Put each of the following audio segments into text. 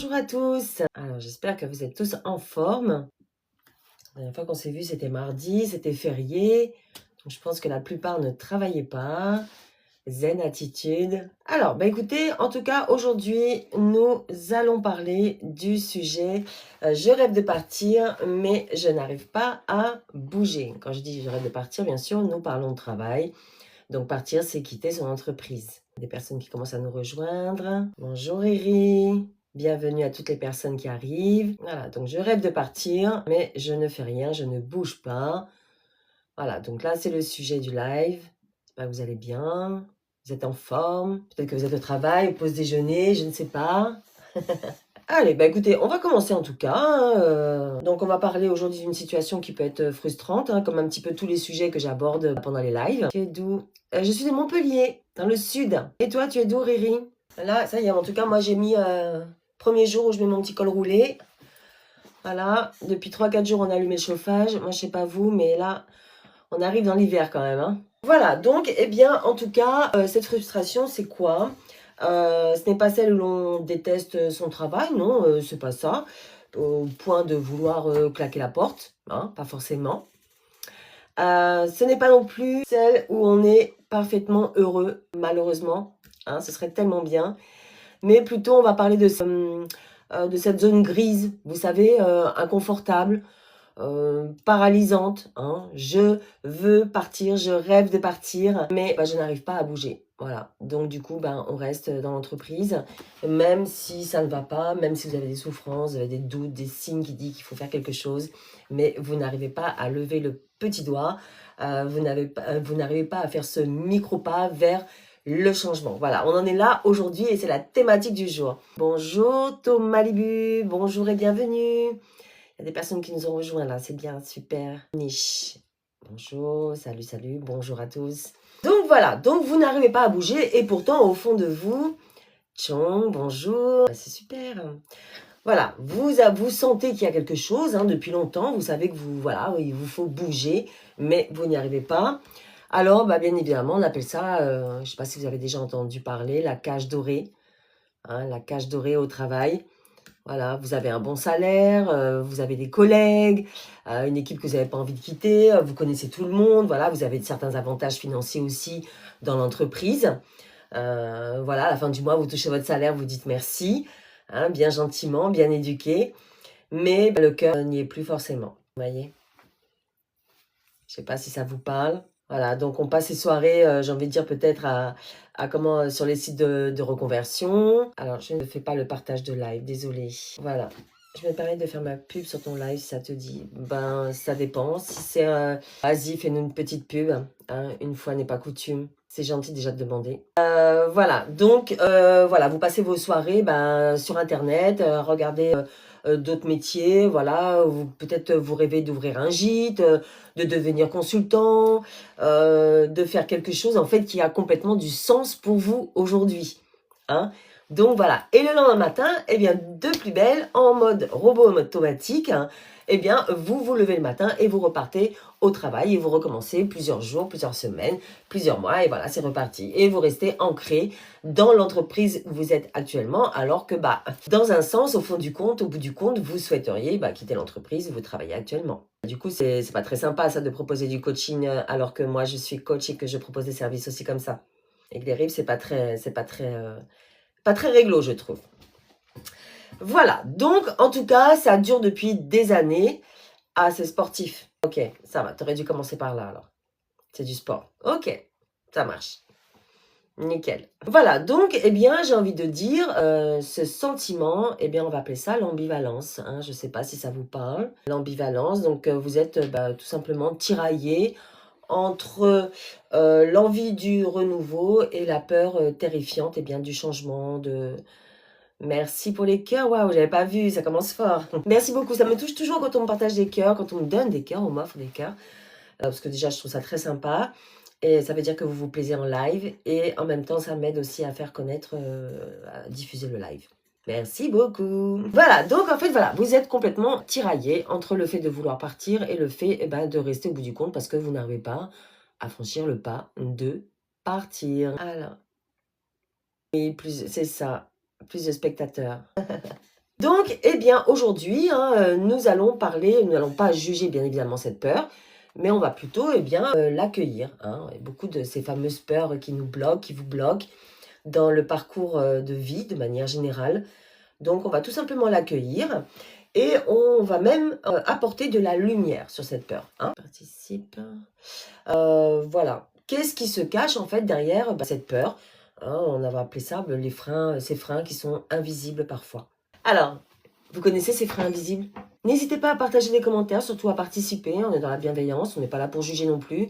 Bonjour à tous. Alors j'espère que vous êtes tous en forme. La dernière fois qu'on s'est vu, c'était mardi, c'était férié. Donc je pense que la plupart ne travaillaient pas. Zen attitude. Alors, écoutez, en tout cas, aujourd'hui, nous allons parler du sujet je rêve de partir, mais je n'arrive pas à bouger. Quand je dis je rêve de partir, bien sûr, nous parlons de travail. Donc partir, c'est quitter son entreprise. Des personnes qui commencent à nous rejoindre. Bonjour Eri. Bienvenue à toutes les personnes qui arrivent. Voilà, donc je rêve de partir, mais je ne fais rien, je ne bouge pas. Voilà, donc là, c'est le sujet du live. J'espère que vous allez bien, vous êtes en forme. Peut-être que vous êtes au travail, au pause déjeuner, je ne sais pas. Allez, écoutez, on va commencer en tout cas. Donc on va parler aujourd'hui d'une situation qui peut être frustrante, comme un petit peu tous les sujets que j'aborde pendant les lives. Tu es d'où? Je suis de Montpellier, dans le sud. Et toi, tu es d'où, Riri? Là, ça y est, en tout cas, moi j'ai mis premier jour où je mets mon petit col roulé. Voilà, depuis 3-4 jours, on a allumé le chauffage. Moi, je sais pas vous, mais là, on arrive dans l'hiver quand même. Voilà, donc, eh bien, en tout cas, cette frustration, c'est quoi? Ce n'est pas celle où l'on déteste son travail, non, c'est pas ça. Au point de vouloir claquer la porte, pas forcément. Ce n'est pas non plus celle où on est parfaitement heureux, malheureusement. Ce serait tellement bien. Mais plutôt, on va parler de cette zone grise, vous savez, inconfortable, paralysante. Je veux partir, je rêve de partir, mais je n'arrive pas à bouger. Voilà, donc du coup, on reste dans l'entreprise, même si ça ne va pas, même si vous avez des souffrances, vous avez des doutes, des signes qui disent qu'il faut faire quelque chose, mais vous n'arrivez pas à lever le petit doigt, vous n'arrivez pas à faire ce micro-pas vers le changement. Voilà, on en est là aujourd'hui et c'est la thématique du jour. Bonjour Thomas Libu, bonjour et bienvenue. Il y a des personnes qui nous ont rejoints là, c'est bien, super. Niche. Bonjour, salut, salut, bonjour à tous. Donc voilà, donc vous n'arrivez pas à bouger et pourtant au fond de vous, Chong, bonjour, c'est super. Voilà, vous sentez qu'il y a quelque chose depuis longtemps, vous savez que voilà, il vous faut bouger, mais vous n'y arrivez pas. Alors, bien évidemment, on appelle ça, je ne sais pas si vous avez déjà entendu parler, la cage dorée. La cage dorée au travail. Voilà, vous avez un bon salaire, vous avez des collègues, une équipe que vous n'avez pas envie de quitter, vous connaissez tout le monde, voilà, vous avez certains avantages financiers aussi dans l'entreprise. Voilà, à la fin du mois, vous touchez votre salaire, vous dites merci, bien gentiment, bien éduqué, mais le cœur n'y est plus forcément, vous voyez. Je ne sais pas si ça vous parle. Voilà, donc on passe ces soirées, j'ai envie de dire peut-être sur les sites de reconversion. Alors, je ne fais pas le partage de live, désolée. Voilà, je me permets de faire ma pub sur ton live, si ça te dit. Ça dépend. Si c'est vas-y, fais-nous une petite pub. Une fois n'est pas coutume. C'est gentil déjà de demander. Voilà, donc voilà, vous passez vos soirées sur Internet, regardez d'autres métiers, voilà, peut-être vous rêvez d'ouvrir un gîte, de devenir consultant, de faire quelque chose en fait qui a complètement du sens pour vous aujourd'hui. Donc voilà, et le lendemain matin, de plus belle, en mode robot automatique, vous vous levez le matin et vous repartez au travail et vous recommencez plusieurs jours, plusieurs semaines, plusieurs mois et voilà, c'est reparti. Et vous restez ancré dans l'entreprise où vous êtes actuellement alors que dans un sens, au bout du compte, vous souhaiteriez quitter l'entreprise où vous travaillez actuellement. Du coup, c'est pas très sympa ça de proposer du coaching alors que moi je suis coach et que je propose des services aussi comme ça. Et que les rives, c'est pas très réglo, je trouve. Voilà, donc en tout cas, ça dure depuis des années. Ah, c'est sportif. Ok, ça va, t'aurais dû commencer par là alors. C'est du sport. Ok, ça marche. Nickel. Voilà, donc, j'ai envie de dire, ce sentiment, on va appeler ça l'ambivalence. Je ne sais pas si ça vous parle. L'ambivalence, donc vous êtes tout simplement tiraillé entre l'envie du renouveau et la peur terrifiante du changement, Merci pour les cœurs, waouh, j'avais pas vu, ça commence fort. Merci beaucoup, ça me touche toujours quand on me partage des cœurs, quand on me donne des cœurs, on m'offre des cœurs. Parce que déjà, je trouve ça très sympa. Et ça veut dire que vous vous plaisez en live. Et en même temps, ça m'aide aussi à faire connaître, à diffuser le live. Merci beaucoup. Voilà, donc en fait, voilà, vous êtes complètement tiraillé entre le fait de vouloir partir et le fait de rester au bout du compte parce que vous n'arrivez pas à franchir le pas de partir. Alors, oui, c'est ça, plus de spectateurs. Donc, eh bien, aujourd'hui, hein, nous allons parler, nous n'allons pas juger bien évidemment cette peur, mais on va plutôt, eh bien, l'accueillir. Hein. Et beaucoup de ces fameuses peurs qui nous bloquent, qui vous bloquent dans le parcours de vie de manière générale. Donc, on va tout simplement l'accueillir et on va même apporter de la lumière sur cette peur. Hein. Participe. Voilà. Qu'est-ce qui se cache en fait derrière cette peur? Hein, on va appeler ça les freins, ces freins qui sont invisibles parfois. Alors, vous connaissez ces freins invisibles? N'hésitez pas à partager des commentaires, surtout à participer. On est dans la bienveillance, on n'est pas là pour juger non plus.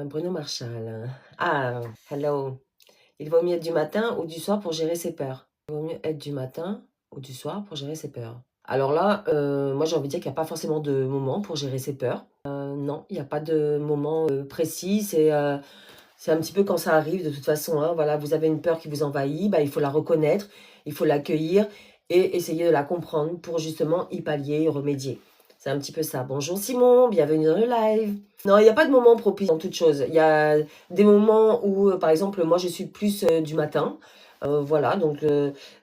Bruno Marshall. Ah, hello. Il vaut mieux être du matin ou du soir pour gérer ses peurs. Il vaut mieux être du matin ou du soir pour gérer ses peurs. Alors là, moi j'ai envie de dire qu'il n'y a pas forcément de moment pour gérer ses peurs. Non, il n'y a pas de moment précis. C'est un petit peu quand ça arrive de toute façon. Hein, voilà, vous avez une peur qui vous envahit, bah, il faut la reconnaître, il faut l'accueillir et essayer de la comprendre pour justement y pallier et remédier. C'est un petit peu ça. Bonjour Simon, bienvenue dans le live. Non, il n'y a pas de moment propice dans toute chose. Il y a des moments où, par exemple, moi je suis plus du matin. Voilà, donc,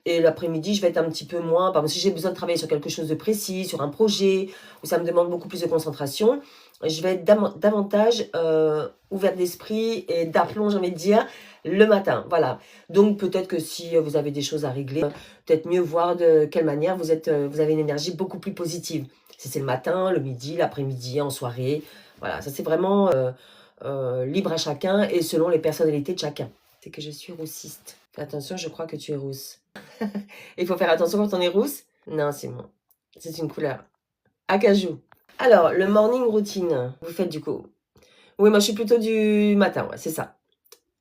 et l'après-midi, je vais être un petit peu moins. Par exemple, si j'ai besoin de travailler sur quelque chose de précis, sur un projet, où ça me demande beaucoup plus de concentration, je vais être davantage ouverte d'esprit et d'aplomb, j'ai envie de dire, le matin. Voilà. Donc, peut-être que si vous avez des choses à régler, peut-être mieux voir de quelle manière vous avez une énergie beaucoup plus positive. Si c'est le matin, le midi, l'après-midi, en soirée. Voilà, ça c'est vraiment libre à chacun et selon les personnalités de chacun. C'est que je suis roussiste. Fais attention, je crois que tu es rousse. Il faut faire attention quand on est rousse? Non, Simon. C'est une couleur. Acajou. Alors, le morning routine. Vous faites du coup? Oui, moi je suis plutôt du matin, ouais, c'est ça.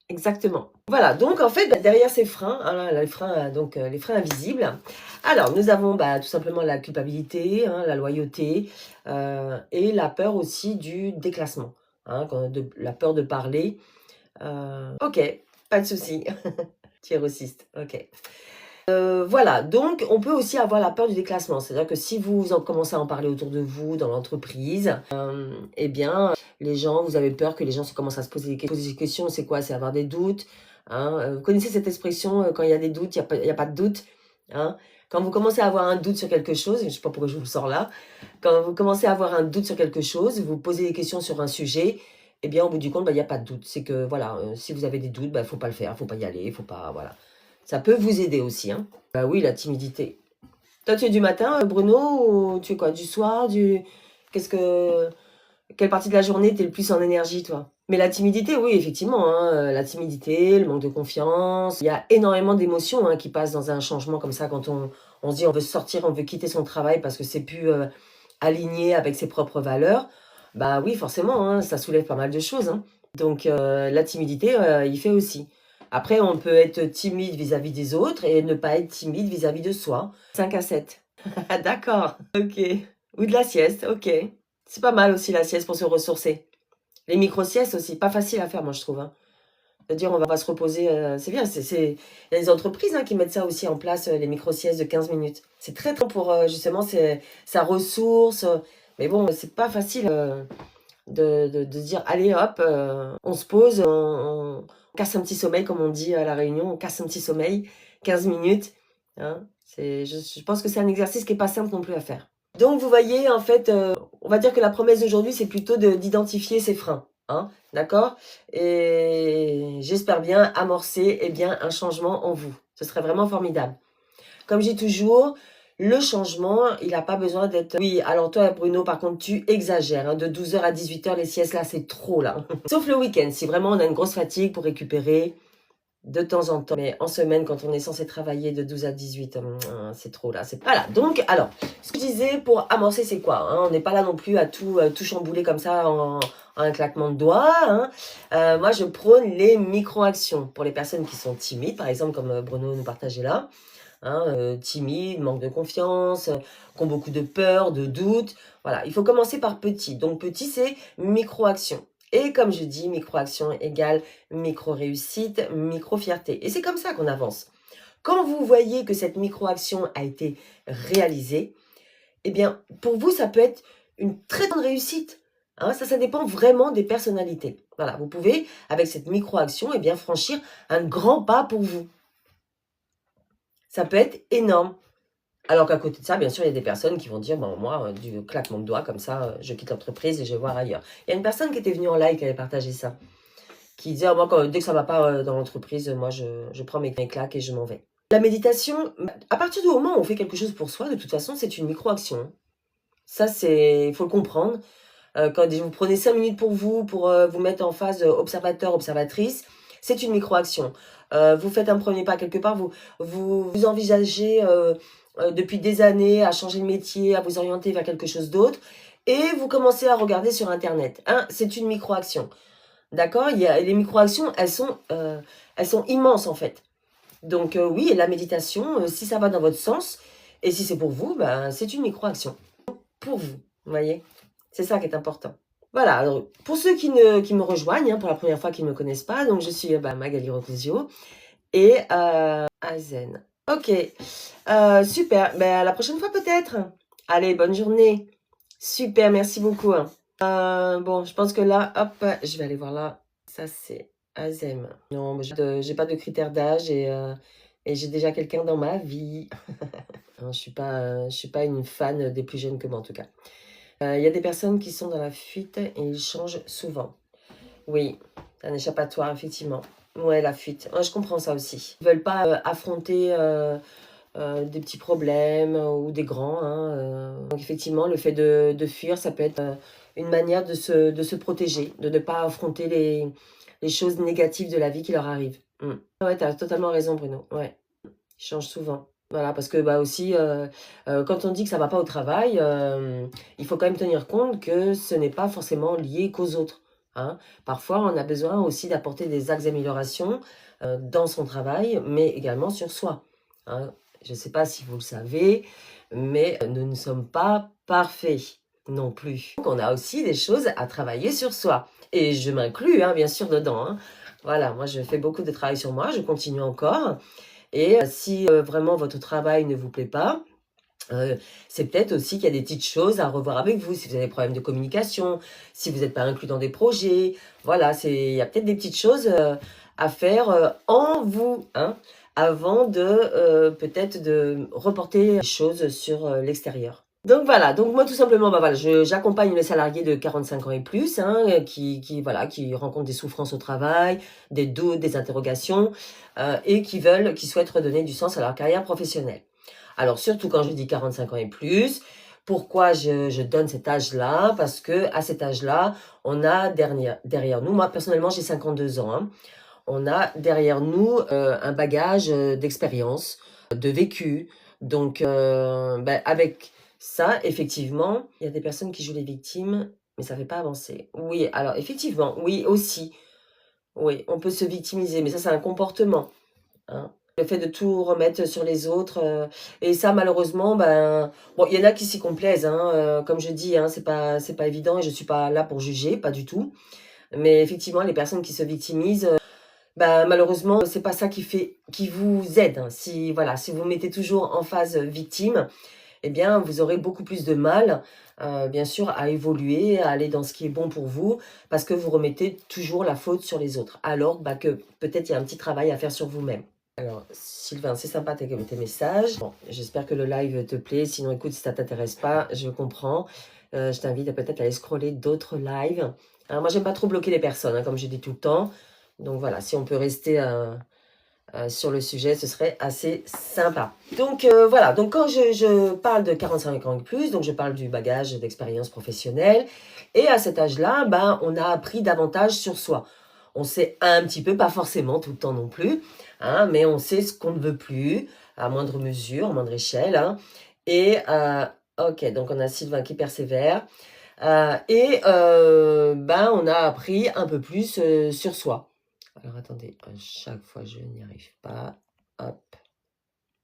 Exactement. Voilà, donc en fait, derrière ces freins, hein, les freins, les freins invisibles, alors nous avons tout simplement la culpabilité, hein, la loyauté et la peur aussi du déclassement, hein, la peur de parler. Ok, pas de souci. Tirociste, ok. Voilà, donc on peut aussi avoir la peur du déclassement. C'est-à-dire que si vous commencez à en parler autour de vous, dans l'entreprise, eh bien, les gens, vous avez peur que les gens commencent à se poser des questions. C'est quoi? C'est avoir des doutes. Hein. Vous connaissez cette expression, quand il y a des doutes, il n'y a pas de doute. Hein. Quand vous commencez à avoir un doute sur quelque chose, je ne sais pas pourquoi je vous le sors là, quand vous commencez à avoir un doute sur quelque chose, vous posez des questions sur un sujet, eh bien, au bout du compte, il n'y a pas de doute. C'est que, voilà, si vous avez des doutes, il ne faut pas le faire, il ne faut pas y aller, il ne faut pas, voilà. Ça peut vous aider aussi, hein. Bah oui, la timidité. Toi, tu es du matin, Bruno, ou tu es quoi? Du soir, Quelle partie de la journée t'es le plus en énergie, toi? Mais la timidité, oui, effectivement, hein, la timidité, le manque de confiance. Il y a énormément d'émotions hein, qui passent dans un changement comme ça quand on se dit on veut sortir, on veut quitter son travail parce que c'est plus aligné avec ses propres valeurs. Bah oui, forcément, hein, ça soulève pas mal de choses. Hein. Donc la timidité, il fait aussi. Après, on peut être timide vis-à-vis des autres et ne pas être timide vis-à-vis de soi. 5 à 7. D'accord, ok. Ou de la sieste, ok. C'est pas mal aussi la sieste pour se ressourcer. Les micro-siestes aussi, pas facile à faire, moi je trouve. Hein. C'est-à-dire, on va se reposer, c'est bien. Il y a des entreprises hein, qui mettent ça aussi en place, les micro-siestes de 15 minutes. C'est très bon pour justement sa ressource. Mais bon, c'est pas facile de dire, allez hop, on se pose, on casse un petit sommeil, comme on dit à la réunion, on casse un petit sommeil, 15 minutes. Hein. Je pense que c'est un exercice qui n'est pas simple non plus à faire. Donc, vous voyez, en fait, on va dire que la promesse d'aujourd'hui, c'est plutôt d'identifier ses freins. Hein, d'accord? Et j'espère bien amorcer un changement en vous. Ce serait vraiment formidable. Comme je dis toujours, le changement, il n'a pas besoin d'être... Oui, alors toi, Bruno, par contre, tu exagères. Hein, de 12h à 18h, les siestes, là, c'est trop, là. Sauf le week-end, si vraiment on a une grosse fatigue pour récupérer de temps en temps. Mais en semaine, quand on est censé travailler de 12 à 18, c'est trop, là. Voilà, donc, alors, ce que je disais pour amorcer, c'est quoi hein. On n'est pas là non plus à tout chambouler comme ça en un claquement de doigts. Hein. Moi, je prône les micro-actions. Pour les personnes qui sont timides, par exemple, comme Bruno nous partageait là. Hein, timides, manque de confiance, qui ont beaucoup de peur, de doute. Voilà, il faut commencer par petit. Donc petit, c'est micro-action. Et comme je dis, micro-action égale micro-réussite, micro-fierté. Et c'est comme ça qu'on avance. Quand vous voyez que cette micro-action a été réalisée, eh bien, pour vous, ça peut être une très grande réussite. Hein, ça dépend vraiment des personnalités. Voilà, vous pouvez, avec cette micro-action, franchir un grand pas pour vous. Ça peut être énorme. Alors qu'à côté de ça, bien sûr, il y a des personnes qui vont dire, bon, moi, du claquement de doigts, comme ça, je quitte l'entreprise et je vais voir ailleurs. Il y a une personne qui était venue en live qui avait partagé ça, qui disait, ah, moi, dès que ça ne va pas dans l'entreprise, moi, je prends mes claques et je m'en vais. La méditation, à partir du moment où on fait quelque chose pour soi, de toute façon, c'est une micro-action. Ça, il faut le comprendre. Quand vous prenez 5 minutes pour vous mettre en phase observateur, observatrice, c'est une micro-action. Vous faites un premier pas quelque part, vous envisagez depuis des années à changer de métier, à vous orienter vers quelque chose d'autre, et vous commencez à regarder sur Internet. Hein, c'est une micro-action. D'accord? Les micro-actions, elles sont immenses en fait. Donc oui, la méditation, si ça va dans votre sens, et si c'est pour vous, ben, c'est une micro-action. Pour vous, vous voyez? C'est ça qui est important. Voilà, alors pour ceux qui me rejoignent, hein, pour la première fois, qui ne me connaissent pas, donc je suis Magali Rocusio et Azen. Ok, super, à la prochaine fois peut-être. Allez, bonne journée. Super, merci beaucoup. Bon, je pense que là, hop, je vais aller voir là. Ça, c'est Azem. Non, mais j'ai pas de critères d'âge et j'ai déjà quelqu'un dans ma vie. Non, je suis pas une fan des plus jeunes que moi, en tout cas. Il y a des personnes qui sont dans la fuite et ils changent souvent. Oui, un échappatoire, effectivement. Ouais, la fuite. Ouais, je comprends ça aussi. Ils veulent pas affronter des petits problèmes ou des grands. Hein, Donc, effectivement, le fait de fuir, ça peut être une manière de se protéger, de ne pas affronter les choses négatives de la vie qui leur arrivent. Ouais, tu as totalement raison, Bruno. Ouais, ils changent souvent. Voilà, parce que aussi, quand on dit que ça va pas au travail, il faut quand même tenir compte que ce n'est pas forcément lié qu'aux autres. Hein. Parfois, on a besoin aussi d'apporter des axes d'amélioration dans son travail, mais également sur soi. Hein. Je ne sais pas si vous le savez, mais nous ne sommes pas parfaits non plus. Donc, on a aussi des choses à travailler sur soi. Et je m'inclus, hein, bien sûr, dedans. Hein. Voilà, moi, je fais beaucoup de travail sur moi, je continue encore. Et si vraiment votre travail ne vous plaît pas, c'est peut-être aussi qu'il y a des petites choses à revoir avec vous, si vous avez des problèmes de communication, si vous n'êtes pas inclus dans des projets. Voilà, il y a peut-être des petites choses à faire en vous, hein, avant de peut-être de reporter les choses sur l'extérieur. Donc voilà, donc moi tout simplement, voilà, j'accompagne les salariés de 45 ans et plus, hein, voilà, qui rencontrent des souffrances au travail, des doutes, des interrogations, et qui souhaitent redonner du sens à leur carrière professionnelle. Alors surtout quand je dis 45 ans et plus, pourquoi je donne cet âge-là? Parce que à cet âge-là, on a derrière nous, moi personnellement j'ai 52 ans, hein, on a derrière nous un bagage d'expérience, de vécu. Donc avec ça, effectivement, il y a des personnes qui jouent les victimes, mais ça ne fait pas avancer. Oui, alors effectivement, oui aussi. Oui, on peut se victimiser, mais ça, c'est un comportement. Hein. Le fait de tout remettre sur les autres. Et ça, malheureusement, bon, il y en a qui s'y complaisent. Hein, comme je dis, hein, c'est pas évident et je ne suis pas là pour juger, pas du tout. Mais effectivement, les personnes qui se victimisent, malheureusement, c'est pas ça qui vous aide. Hein. Si vous mettez toujours en phase victime, eh bien, vous aurez beaucoup plus de mal, bien sûr, à évoluer, à aller dans ce qui est bon pour vous, parce que vous remettez toujours la faute sur les autres, alors que peut-être il y a un petit travail à faire sur vous-même. Alors, Sylvain, c'est sympa tes messages. Bon, j'espère que le live te plaît. Sinon, écoute, si ça t'intéresse pas, je comprends. Je t'invite à peut-être aller scroller d'autres lives. Alors, moi, j'aime pas trop bloquer les personnes, hein, comme je dis tout le temps. Donc voilà, si on peut rester sur le sujet, ce serait assez sympa. Donc voilà, donc quand je parle de 45 ans et plus, donc je parle du bagage d'expérience professionnelle. Et à cet âge-là, on a appris davantage sur soi. On sait un petit peu, pas forcément tout le temps non plus, hein, mais on sait ce qu'on ne veut plus, à moindre mesure, à moindre échelle. Hein. Et ok, donc on a Sylvain qui persévère. On a appris un peu plus sur soi. Alors attendez, à chaque fois je n'y arrive pas. Hop,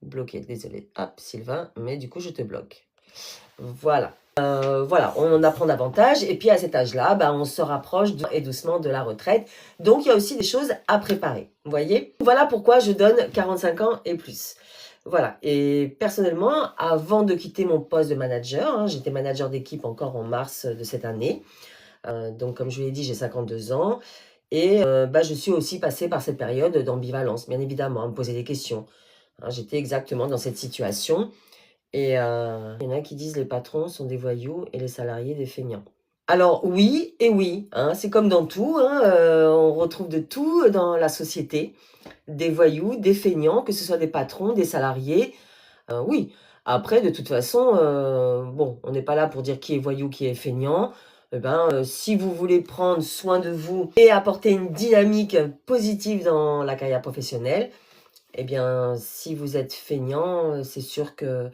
bloqué, désolé. Hop, Sylvain, mais du coup je te bloque. Voilà. Voilà, on apprend davantage et puis à cet âge-là, on se rapproche et doucement de la retraite. Donc il y a aussi des choses à préparer, vous voyez? Voilà pourquoi je donne 45 ans et plus. Voilà, et personnellement, avant de quitter mon poste de manager, hein, j'étais manager d'équipe encore en mars de cette année. Donc comme je vous l'ai dit, j'ai 52 ans. Et je suis aussi passée par cette période d'ambivalence, bien évidemment, à me poser des questions. Hein, j'étais exactement dans cette situation. Et il y en a qui disent: «Les patrons sont des voyous et les salariés des feignants». Alors oui et oui, hein, c'est comme dans tout, hein, on retrouve de tout dans la société. Des voyous, des feignants, que ce soit des patrons, des salariés, oui. Après de toute façon, bon, on n'est pas là pour dire qui est voyou, qui est feignant. Et ben, si vous voulez prendre soin de vous et apporter une dynamique positive dans la carrière professionnelle, eh bien, si vous êtes feignant, c'est sûr que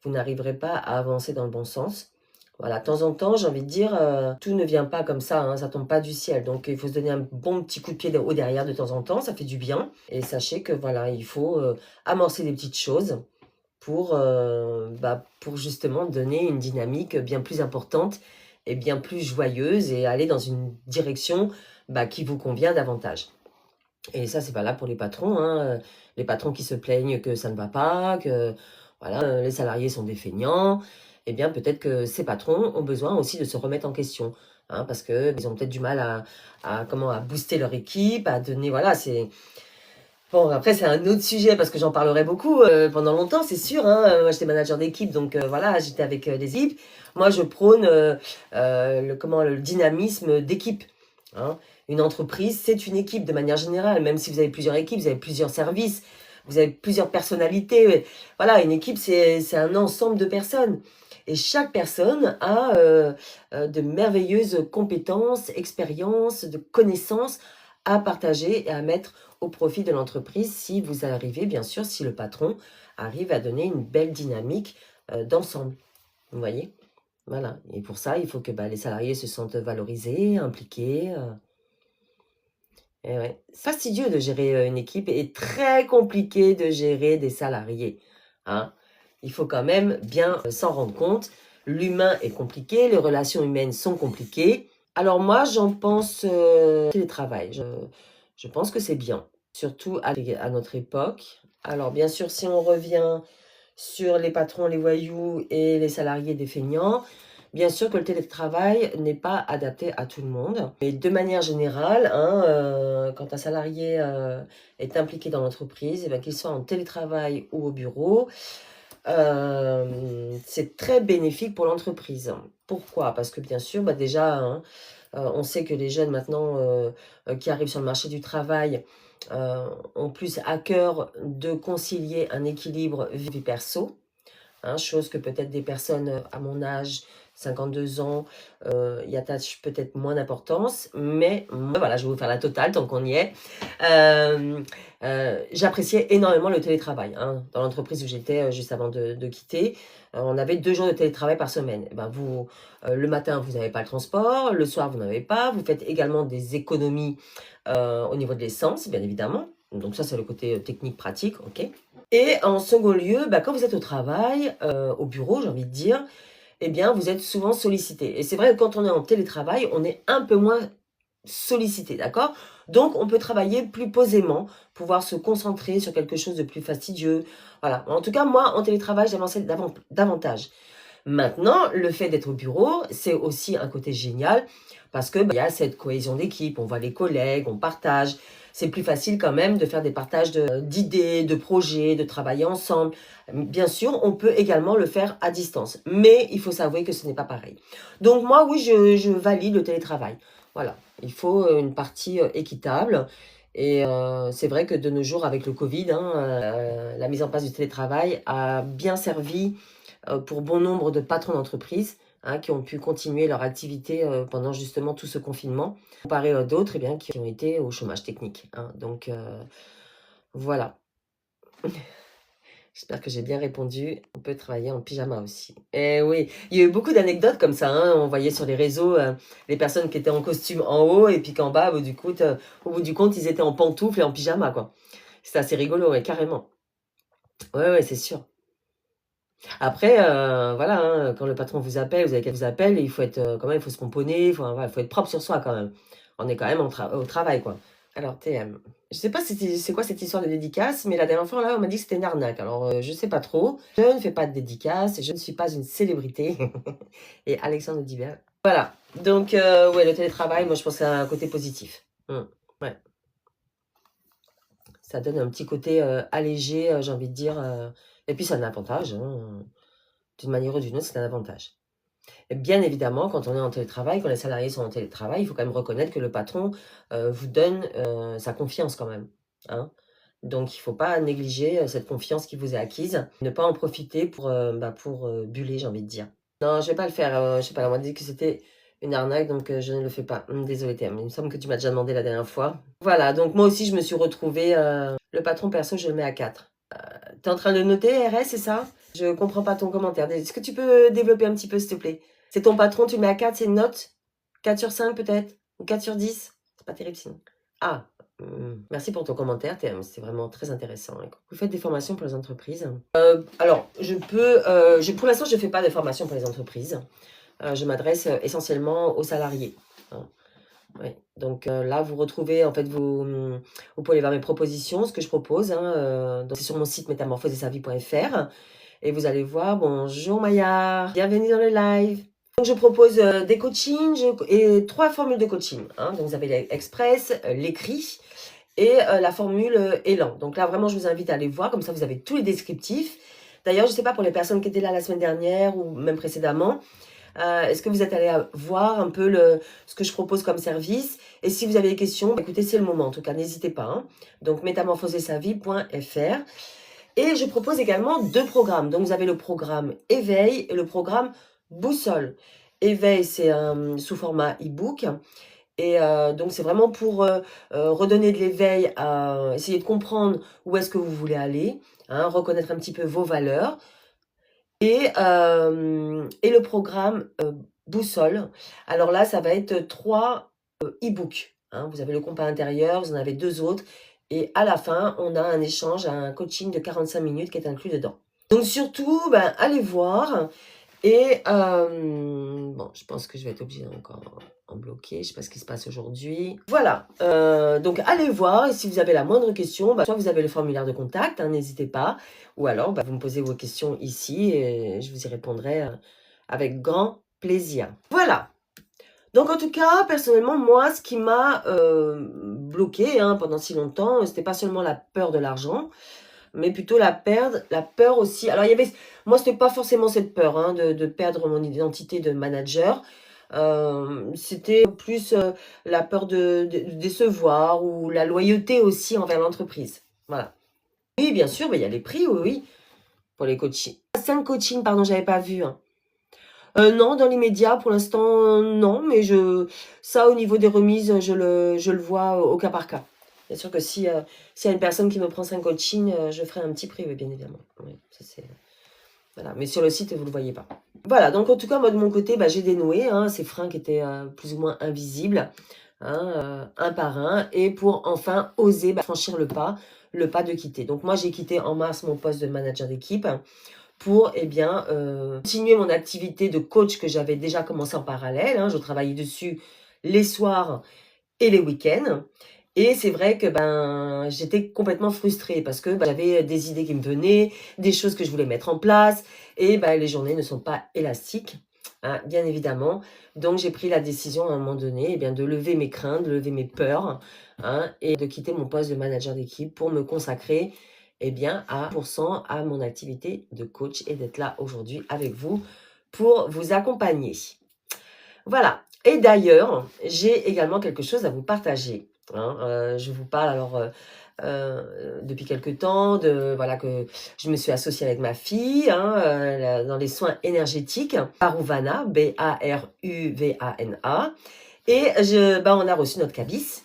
vous n'arriverez pas à avancer dans le bon sens. Voilà, de temps en temps, j'ai envie de dire, tout ne vient pas comme ça, hein, ça tombe pas du ciel. Donc il faut se donner un bon petit coup de pied au derrière de temps en temps, ça fait du bien. Et sachez que voilà, il faut amorcer des petites choses pour justement donner une dynamique bien plus importante et bien plus joyeuse et aller dans une direction qui vous convient davantage. Et ça, c'est valable pour les patrons, hein, les patrons qui se plaignent que ça ne va pas, que voilà, les salariés sont des feignants. Eh bien, peut-être que ces patrons ont besoin aussi de se remettre en question, hein, parce qu'ils ont peut-être du mal à booster leur équipe, à donner, voilà, c'est... Bon, après, c'est un autre sujet, parce que j'en parlerai beaucoup pendant longtemps, c'est sûr, hein. Moi, j'étais manager d'équipe, donc voilà, j'étais avec des équipes. Moi, je prône le dynamisme d'équipe, hein. Une entreprise, c'est une équipe de manière générale, même si vous avez plusieurs équipes, vous avez plusieurs services, vous avez plusieurs personnalités. Voilà, une équipe, c'est un ensemble de personnes. Et chaque personne a de merveilleuses compétences, expériences, de connaissances à partager et à mettre au profit de l'entreprise si vous arrivez, bien sûr, si le patron arrive à donner une belle dynamique d'ensemble. Vous voyez? Voilà. Et pour ça, il faut que les salariés se sentent valorisés, impliqués. Et ouais. C'est fastidieux de gérer une équipe et très compliqué de gérer des salariés, hein. Il faut quand même bien s'en rendre compte. L'humain est compliqué, les relations humaines sont compliquées. Alors moi, j'en pense télétravail. Je pense que c'est bien, surtout à notre époque. Alors bien sûr, si on revient sur les patrons, les voyous et les salariés des feignants, bien sûr que le télétravail n'est pas adapté à tout le monde. Mais de manière générale, hein, quand un salarié est impliqué dans l'entreprise, eh bien, qu'il soit en télétravail ou au bureau, c'est très bénéfique pour l'entreprise. Pourquoi? Parce que bien sûr, déjà, hein, on sait que les jeunes maintenant qui arrivent sur le marché du travail ont plus à cœur de concilier un équilibre vie perso, hein, chose que peut-être des personnes à mon âge, 52 ans, y attachent peut-être moins d'importance, mais moi, voilà, je vais vous faire la totale tant qu'on y est. J'appréciais énormément le télétravail, hein. Dans l'entreprise où j'étais juste avant de quitter, on avait 2 jours de télétravail par semaine. Et ben vous, le matin, vous n'avez pas le transport, le soir, vous n'avez pas. Vous faites également des économies au niveau de l'essence, bien évidemment. Donc ça, c'est le côté technique, pratique, ok. Et en second lieu, quand vous êtes au travail, au bureau, j'ai envie de dire, eh bien, vous êtes souvent sollicité. Et c'est vrai que quand on est en télétravail, on est un peu moins sollicité, d'accord? Donc, on peut travailler plus posément, pouvoir se concentrer sur quelque chose de plus fastidieux. Voilà. En tout cas, moi, en télétravail, j'avançais davantage. Maintenant, le fait d'être au bureau, c'est aussi un côté génial parce que il y a cette cohésion d'équipe, on voit les collègues, on partage. C'est plus facile quand même de faire des partages d'idées, de projets, de travailler ensemble. Bien sûr, on peut également le faire à distance, mais il faut s'avouer que ce n'est pas pareil. Donc moi, oui, je valide le télétravail. Voilà, il faut une partie équitable. Et c'est vrai que de nos jours, avec le Covid, hein, la mise en place du télétravail a bien servi pour bon nombre de patrons d'entreprise, hein, qui ont pu continuer leur activité pendant justement tout ce confinement, comparé à d'autres qui ont été au chômage technique, hein. Donc voilà. J'espère que j'ai bien répondu. On peut travailler en pyjama aussi. Et oui, il y a eu beaucoup d'anecdotes comme ça, hein. On voyait sur les réseaux les personnes qui étaient en costume en haut et puis qu'en bas, au bout du compte, ils étaient en pantoufles et en pyjama, quoi. C'était assez rigolo, ouais, carrément. Ouais, ouais, c'est sûr. Après, voilà, hein, quand le patron vous appelle, vous avez qu'à vous appelle, il faut être quand même, il faut se pomponner, voilà, faut être propre sur soi quand même. On est quand même au travail, quoi. Alors, TM. Je sais pas c'est quoi cette histoire de dédicace, mais la dernière fois, là, on m'a dit que c'était une arnaque. Alors, je sais pas trop. Je ne fais pas de dédicace, je ne suis pas une célébrité. Et Alexandre Dibert. Voilà. Donc, ouais, le télétravail, moi, je pense que c'est un côté positif. Ouais. Ça donne un petit côté allégé, j'ai envie de dire. Et puis, ça a un avantage, hein. d'une manière ou d'une autre, c'est un avantage. Et bien évidemment, quand on est en télétravail, quand les salariés sont en télétravail, il faut quand même reconnaître que le patron vous donne sa confiance quand même, hein. Donc il ne faut pas négliger cette confiance qui vous est acquise, ne pas en profiter pour buller, j'ai envie de dire. Non, je vais pas le faire, je sais pas, on m'a dit que c'était une arnaque, donc je ne le fais pas. Désolée Théa, mais il me semble que tu m'as déjà demandé la dernière fois. Voilà, donc moi aussi je me suis retrouvée, le patron perso, je le mets à 4. Tu es en train de noter RS, c'est ça? Je comprends pas ton commentaire. Est-ce que tu peux développer un petit peu, s'il te plaît? C'est ton patron, tu le mets à 4, c'est une note? 4 sur 5 peut-être? Ou 4 sur 10? C'est pas terrible sinon. Ah, merci pour ton commentaire, c'est vraiment très intéressant. Vous faites des formations pour les entreprises? Alors, pour l'instant, je ne fais pas de formation pour les entreprises. Je m'adresse essentiellement aux salariés, hein. Oui. Donc là, vous retrouvez, en fait, vous pouvez aller voir mes propositions, ce que je propose, hein, donc c'est sur mon site métamorphoseetsavie.fr et vous allez voir, bonjour Maya, bienvenue dans le live. Donc je propose des coachings et 3 formules de coaching, hein. Donc vous avez l'express, l'écrit et la formule élan. Donc là, vraiment, je vous invite à aller voir, comme ça vous avez tous les descriptifs. D'ailleurs, je ne sais pas pour les personnes qui étaient là la semaine dernière ou même précédemment, est-ce que vous êtes allé voir un peu ce que je propose comme service? Et si vous avez des questions, écoutez, c'est le moment. En tout cas, n'hésitez pas, hein. Donc, métamorphoseetsavie.fr. Et je propose également 2 programmes. Donc, vous avez le programme Éveil et le programme Boussole. Éveil, c'est sous format e-book. Et donc, c'est vraiment pour redonner de l'éveil, essayer de comprendre où est-ce que vous voulez aller, hein, reconnaître un petit peu vos valeurs. Et le programme Boussole, alors là, ça va être 3 e-books, hein. Vous avez le compas intérieur, vous en avez 2 autres et à la fin, on a un échange, un coaching de 45 minutes qui est inclus dedans. Donc surtout, allez voir et bon, je pense que je vais être obligée encore en bloquer, je ne sais pas ce qui se passe aujourd'hui. Voilà, donc allez voir et si vous avez la moindre question, soit vous avez le formulaire de contact, hein, n'hésitez pas, ou alors vous me posez vos questions ici et je vous y répondrai avec grand plaisir. Voilà, donc en tout cas, personnellement, moi, ce qui m'a bloqué pendant si longtemps, c'était pas seulement la peur de l'argent, mais plutôt la peur aussi. Alors, moi, c'était pas forcément cette peur hein, de perdre mon identité de manager. C'était plus la peur de décevoir ou la loyauté aussi envers l'entreprise. Voilà. Oui, bien sûr, mais il y a les prix, oui, oui, pour les coachings. 5 coachings, pardon, j'avais pas vu, hein. Non, dans l'immédiat, pour l'instant, non, mais ça, au niveau des remises, je le vois au cas par cas. Bien sûr que s'il y a une personne qui me prend 5 coachings, je ferai un petit prix, oui, bien évidemment. Oui, ça c'est... Voilà, mais sur le site, vous ne le voyez pas. Voilà, donc en tout cas, moi, de mon côté, j'ai dénoué ces freins qui étaient plus ou moins invisibles, hein, un par un, et pour enfin oser franchir le pas de quitter. Donc moi, j'ai quitté en mars mon poste de manager d'équipe pour continuer mon activité de coach que j'avais déjà commencé en parallèle, hein. Je travaillais dessus les soirs et les week-ends. Et c'est vrai que j'étais complètement frustrée parce que j'avais des idées qui me venaient, des choses que je voulais mettre en place. Et les journées ne sont pas élastiques, hein, bien évidemment. Donc j'ai pris la décision à un moment donné de lever mes craintes, de lever mes peurs, hein, et de quitter mon poste de manager d'équipe pour me consacrer à 100% à mon activité de coach et d'être là aujourd'hui avec vous pour vous accompagner. Voilà. Et d'ailleurs, j'ai également quelque chose à vous partager, hein. Je vous parle alors depuis quelque temps que je me suis associée avec ma fille dans les soins énergétiques, Baruvana, Baruvana, et on a reçu notre cabis.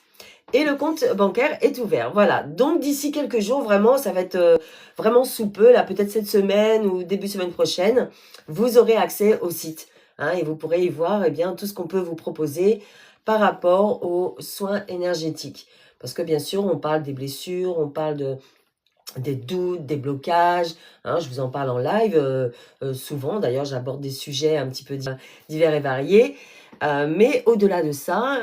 Et le compte bancaire est ouvert. Voilà. Donc, d'ici quelques jours, vraiment, ça va être vraiment sous peu, là, peut-être cette semaine ou début semaine prochaine, vous aurez accès au site. Hein, et vous pourrez y voir tout ce qu'on peut vous proposer par rapport aux soins énergétiques. Parce que bien sûr, on parle des blessures, on parle des doutes, des blocages. Hein, je vous en parle en live souvent. D'ailleurs, j'aborde des sujets un petit peu divers et variés. Mais au-delà de ça,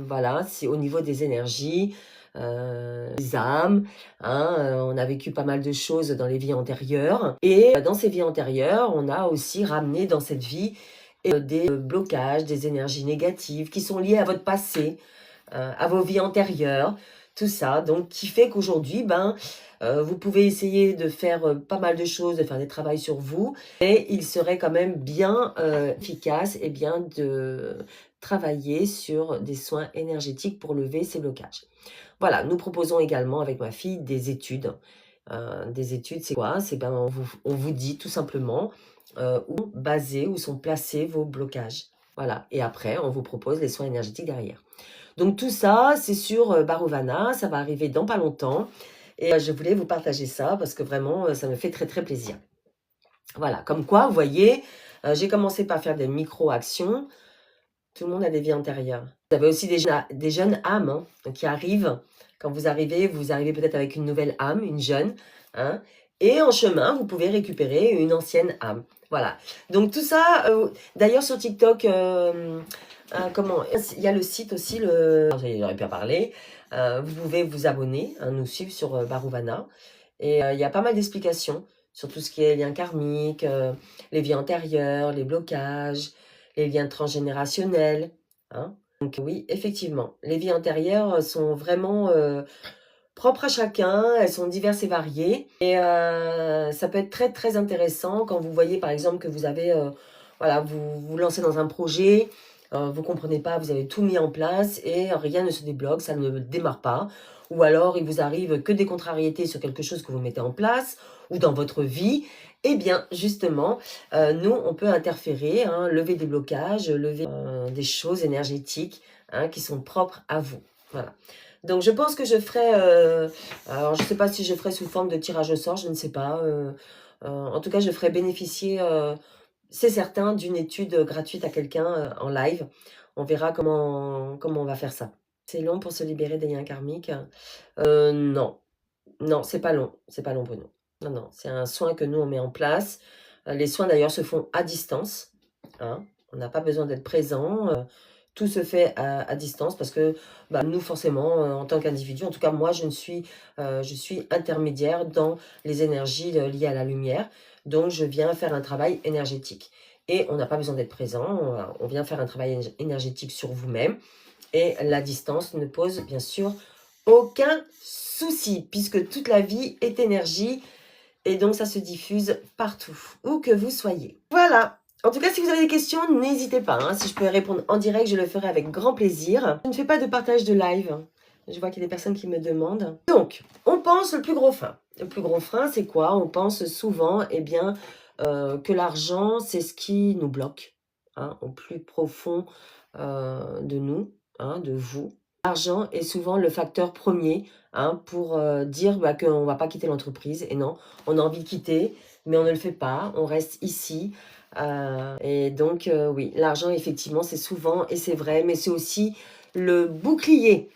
voilà, c'est au niveau des énergies, des âmes. Hein, on a vécu pas mal de choses dans les vies antérieures. Et dans ces vies antérieures, on a aussi ramené dans cette vie des blocages, des énergies négatives qui sont liées à votre passé, à vos vies antérieures, tout ça. Donc, qui fait qu'aujourd'hui, Vous pouvez essayer de faire pas mal de choses, de faire des travaux sur vous, et il serait quand même bien efficace et bien de travailler sur des soins énergétiques pour lever ces blocages. Voilà, nous proposons également avec ma fille des études. Des études, c'est quoi? C'est ben, on vous dit tout simplement où sont placés vos blocages. Voilà, et après, on vous propose les soins énergétiques derrière. Donc tout ça, c'est sur Barovana, ça va arriver dans pas longtemps. Et je voulais vous partager ça parce que vraiment, ça me fait très très plaisir. Voilà, comme quoi, vous voyez, j'ai commencé par faire des micro-actions. Tout le monde a des vies antérieures. Vous avez aussi des jeunes âmes qui arrivent. Quand vous arrivez peut-être avec une nouvelle âme, une jeune. Hein, et en chemin, vous pouvez récupérer une ancienne âme. Voilà. Donc tout ça, d'ailleurs sur TikTok, comment il y a le site aussi, j'aurais pu en parler. Vous pouvez vous abonner, nous suivre sur Barovana. Et il y a pas mal d'explications sur tout ce qui est liens karmiques, les vies antérieures, les blocages, les liens transgénérationnels. Hein. Donc oui, effectivement, les vies antérieures sont vraiment propres à chacun, elles sont diverses et variées. Et ça peut être très très intéressant quand vous voyez par exemple que vous avez, voilà, vous vous lancez dans un projet, vous comprenez pas, vous avez tout mis en place et rien ne se débloque, ça ne démarre pas. Ou alors il vous arrive que des contrariétés sur quelque chose que vous mettez en place ou dans votre vie. Eh bien, justement, nous, on peut interférer, lever des blocages, lever des choses énergétiques qui sont propres à vous. Voilà. Donc, je pense que je ferai... alors, je ne sais pas si je ferai sous forme de tirage au sort, je ne sais pas. En tout cas, je ferai bénéficier, c'est certain, d'une étude gratuite à quelqu'un en live. On verra comment on va faire ça. C'est long pour se libérer des liens karmiques. Non. Non, c'est pas long. C'est pas long pour nous. Non, non, c'est un soin que nous, on met en place. Les soins, d'ailleurs, se font à distance. Hein. On n'a pas besoin d'être présent. Tout se fait à distance parce que nous, forcément, en tant qu'individu, en tout cas, moi, je suis intermédiaire dans les énergies liées à la lumière. Donc, je viens faire un travail énergétique. Et on n'a pas besoin d'être présent. On vient faire un travail énergétique sur vous-même. Et la distance ne pose, bien sûr, aucun souci, puisque toute la vie est énergie, et donc ça se diffuse partout, où que vous soyez. Voilà. En tout cas, si vous avez des questions, n'hésitez pas. Si je peux répondre en direct, je le ferai avec grand plaisir. Je ne fais pas de partage de live. Je vois qu'il y a des personnes qui me demandent. Donc, on pense le plus gros frein. Le plus gros frein, c'est quoi? On pense souvent, que l'argent, c'est ce qui nous bloque, au plus profond de nous, de vous. L'argent est souvent le facteur premier pour dire qu'on ne va pas quitter l'entreprise. Et non, on a envie de quitter, mais on ne le fait pas. On reste ici. Et donc, oui, l'argent, effectivement, c'est souvent, et c'est vrai, mais c'est aussi le bouclier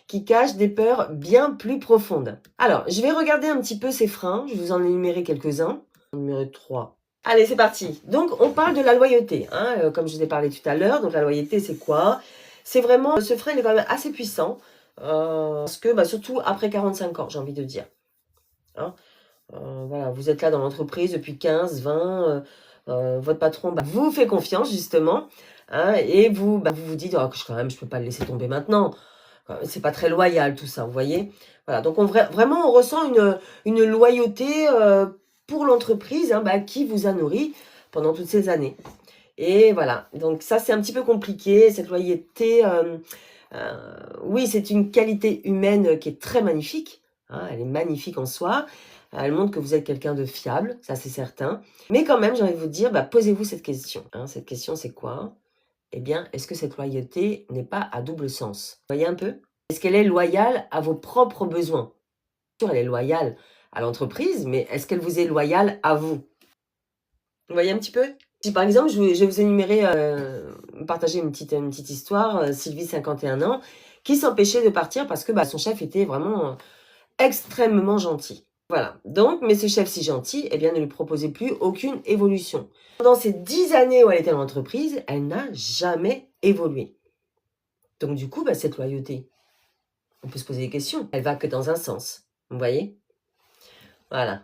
qui cache des peurs bien plus profondes. Alors, je vais regarder un petit peu ces freins. Je vais vous en énumérer quelques-uns. Numéro 3. Allez, c'est parti. Donc, on parle de la loyauté, comme je vous ai parlé tout à l'heure. Donc, la loyauté, c'est quoi? C'est vraiment, ce frein, il est quand même assez puissant, parce que, surtout après 45 ans, j'ai envie de dire. Voilà, vous êtes là dans l'entreprise depuis 15, 20, votre patron vous fait confiance, justement, et vous vous dites, oh, quand même, je peux pas le laisser tomber maintenant. C'est pas très loyal, tout ça, vous voyez? Voilà, donc vraiment, on ressent une loyauté pour l'entreprise qui vous a nourri pendant toutes ces années. Et voilà, donc ça c'est un petit peu compliqué, cette loyauté. Oui, c'est une qualité humaine qui est très magnifique. Elle est magnifique en soi. Elle montre que vous êtes quelqu'un de fiable, ça c'est certain. Mais quand même, j'ai envie de vous dire, posez-vous cette question. Cette question, c'est quoi? Eh bien, est-ce que cette loyauté n'est pas à double sens? Vous voyez un peu? Est-ce qu'elle est loyale à vos propres besoins? Bien sûr, elle est loyale à l'entreprise, mais est-ce qu'elle vous est loyale à vous? Vous voyez un petit peu? Si par exemple, je vais vous énumérer, partager une petite histoire, Sylvie, 51 ans, qui s'empêchait de partir parce que son chef était vraiment extrêmement gentil. Voilà, donc, mais ce chef si gentil, ne lui proposait plus aucune évolution. Pendant ces 10 années où elle était dans l'entreprise, elle n'a jamais évolué. Donc du coup, cette loyauté, on peut se poser des questions. Elle va que dans un sens, vous voyez? Voilà.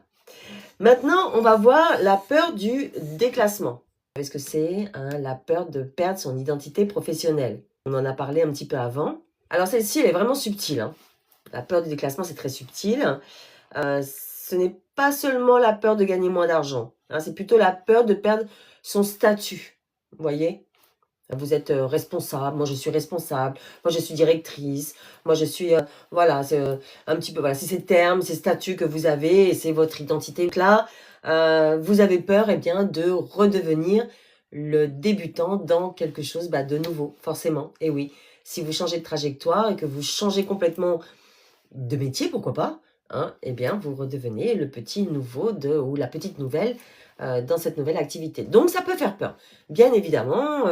Maintenant, on va voir la peur du déclassement. Vous savez ce que c'est? La peur de perdre son identité professionnelle. On en a parlé un petit peu avant. Alors celle-ci, elle est vraiment subtile. La peur du déclassement, c'est très subtil. ce n'est pas seulement la peur de gagner moins d'argent, hein, c'est plutôt la peur de perdre son statut, vous voyez? Vous êtes, responsable, moi je suis responsable, moi je suis directrice, moi je suis, voilà, c'est, un petit peu, voilà, c'est ces termes, ces statuts que vous avez et c'est votre identité. Donc là, vous avez peur, eh bien, de redevenir le débutant dans quelque chose, bah, de nouveau, forcément. Et oui, si vous changez de trajectoire et que vous changez complètement de métier, pourquoi pas, hein, eh bien, vous redevenez le petit nouveau ou la petite nouvelle dans cette nouvelle activité. Donc, ça peut faire peur. Bien évidemment,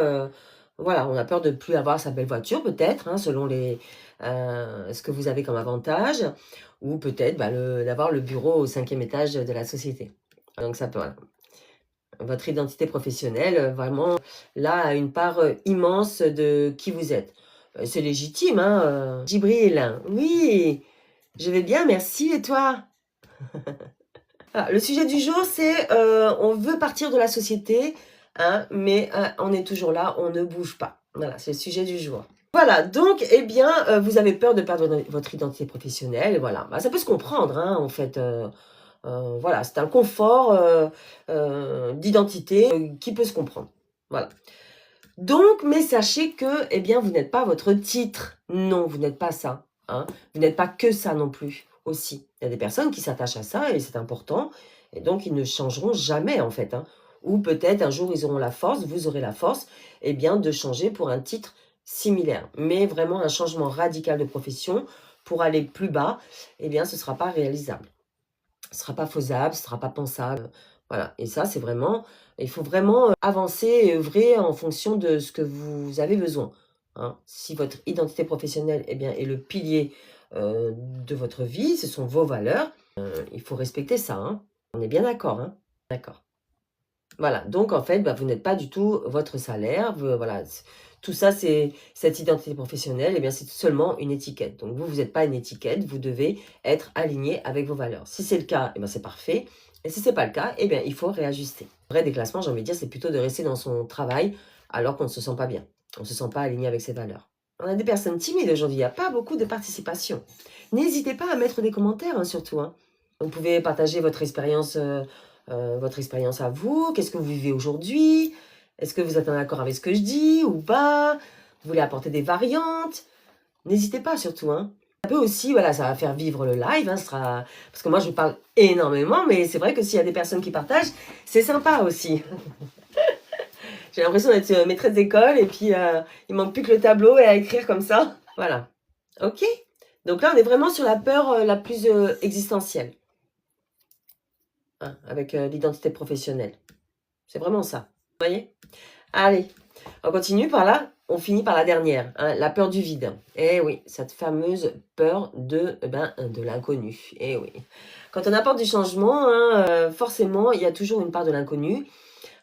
voilà, on a peur de ne plus avoir sa belle voiture, peut-être, hein, selon ce que vous avez comme avantage, ou peut-être bah, d'avoir le bureau au 5e étage de la société. Donc, ça peut, voilà. Votre identité professionnelle, vraiment, là, a une part immense de qui vous êtes. C'est légitime, hein, Djibril. Oui, je vais bien, merci. Et toi? Ah, le sujet du jour, c'est on veut partir de la société, hein, mais on est toujours là, on ne bouge pas. Voilà, c'est le sujet du jour. Voilà, donc, eh bien, vous avez peur de perdre votre identité professionnelle. Voilà, bah, ça peut se comprendre, hein, en fait. Voilà, c'est un confort d'identité qui peut se comprendre. Voilà. Donc, mais sachez que, eh bien, vous n'êtes pas votre titre. Non, vous n'êtes pas ça. Hein. Vous n'êtes pas que ça non plus, aussi. Il y a des personnes qui s'attachent à ça et c'est important. Et donc, ils ne changeront jamais, en fait. Hein. Ou peut-être un jour, ils auront la force, vous aurez la force, eh bien, de changer pour un titre similaire. Mais vraiment, un changement radical de profession pour aller plus bas, eh bien, ce ne sera pas réalisable. Ce ne sera pas faisable, ce ne sera pas pensable. Voilà. Et ça, c'est vraiment, il faut vraiment avancer et œuvrer en fonction de ce que vous avez besoin. Hein. Si votre identité professionnelle eh bien, est le pilier de votre vie, ce sont vos valeurs, il faut respecter ça. Hein. On est bien d'accord. Hein. D'accord. Voilà, donc en fait, bah, vous n'êtes pas du tout votre salaire. Voilà, tout ça, c'est cette identité professionnelle, et bien c'est seulement une étiquette. Donc vous n'êtes pas une étiquette, vous devez être aligné avec vos valeurs. Si c'est le cas, eh bien c'est parfait. Et si ce n'est pas le cas, eh bien il faut réajuster. Le vrai déclassement, j'ai envie de dire, c'est plutôt de rester dans son travail alors qu'on ne se sent pas bien. On ne se sent pas aligné avec ses valeurs. On a des personnes timides aujourd'hui, il n'y a pas beaucoup de participation. N'hésitez pas à mettre des commentaires, hein, surtout. Hein. Vous pouvez partager votre expérience à vous, qu'est-ce que vous vivez aujourd'hui, est-ce que vous êtes en accord avec ce que je dis ou pas, vous voulez apporter des variantes, n'hésitez pas surtout. Hein. Ça peut aussi, voilà, ça va faire vivre le live, hein, parce que moi je parle énormément, mais c'est vrai que s'il y a des personnes qui partagent, c'est sympa aussi. J'ai l'impression d'être maîtresse d'école et puis il manque plus que le tableau et à écrire comme ça. Voilà. Ok. Donc là, on est vraiment sur la peur la plus existentielle. Hein, avec l'identité professionnelle. C'est vraiment ça. Vous voyez? Allez, on continue par là. On finit par la dernière, hein, la peur du vide. Eh oui, cette fameuse peur de l'inconnu. Eh oui. Quand on apporte du changement, hein, forcément, il y a toujours une part de l'inconnu.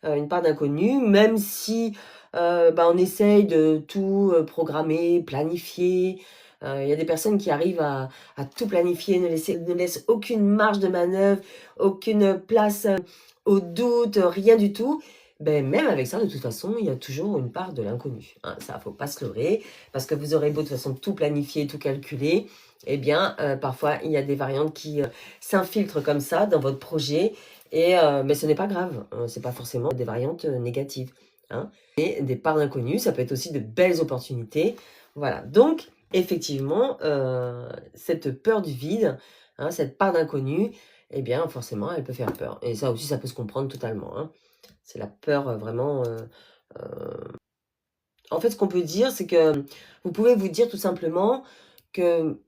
Une part d'inconnu, même si on essaye de tout programmer, planifier. Il y a des personnes qui arrivent à tout planifier, ne laissent aucune marge de manœuvre, aucune place au doute, rien du tout. Ben, même avec ça, de toute façon, il y a toujours une part de l'inconnu. Hein. Ça, faut pas se leurrer, parce que vous aurez beau de toute façon tout planifier, tout calculer, eh bien, parfois, il y a des variantes qui s'infiltrent comme ça dans votre projet, mais ce n'est pas grave, hein, ce n'est pas forcément des variantes négatives. Hein. Et des parts d'inconnu, ça peut être aussi de belles opportunités. Voilà, donc effectivement, cette peur du vide, hein, cette part d'inconnu, eh bien forcément, elle peut faire peur. Et ça aussi, ça peut se comprendre totalement. Hein. C'est la peur vraiment... En fait, ce qu'on peut dire, c'est que vous pouvez vous dire tout simplement que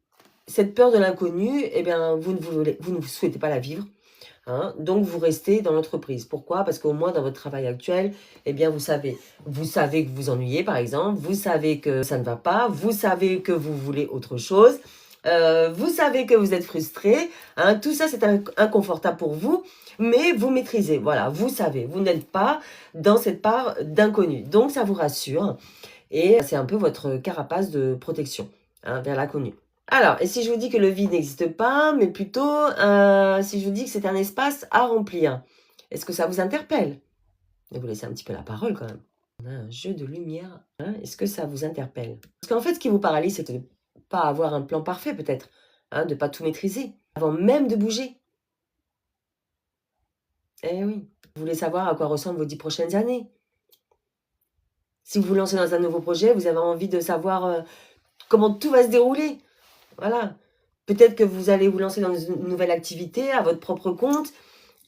cette peur de l'inconnu, eh bien, vous ne souhaitez pas la vivre. Hein, donc, vous restez dans l'entreprise. Pourquoi? Parce qu'au moins, dans votre travail actuel, eh bien, vous savez que vous ennuyez, par exemple. Vous savez que ça ne va pas. Vous savez que vous voulez autre chose. Vous savez que vous êtes frustré. Hein, tout ça, c'est inconfortable pour vous. Mais vous maîtrisez. Voilà, vous savez. Vous n'êtes pas dans cette part d'inconnu. Donc, ça vous rassure. Et c'est un peu votre carapace de protection, hein, vers l'inconnu. Alors, et si je vous dis que le vide n'existe pas, mais plutôt si je vous dis que c'est un espace à remplir, est-ce que ça vous interpelle? Je vais vous laisser un petit peu la parole quand même. On a un jeu de lumière. Hein, est-ce que ça vous interpelle? Parce qu'en fait, ce qui vous paralyse, c'est de ne pas avoir un plan parfait peut-être, hein, de ne pas tout maîtriser. avant même de bouger. Eh oui, vous voulez savoir à quoi ressemblent vos 10 prochaines années. Si vous vous lancez dans un nouveau projet, vous avez envie de savoir comment tout va se dérouler. Voilà. Peut-être que vous allez vous lancer dans une nouvelle activité à votre propre compte.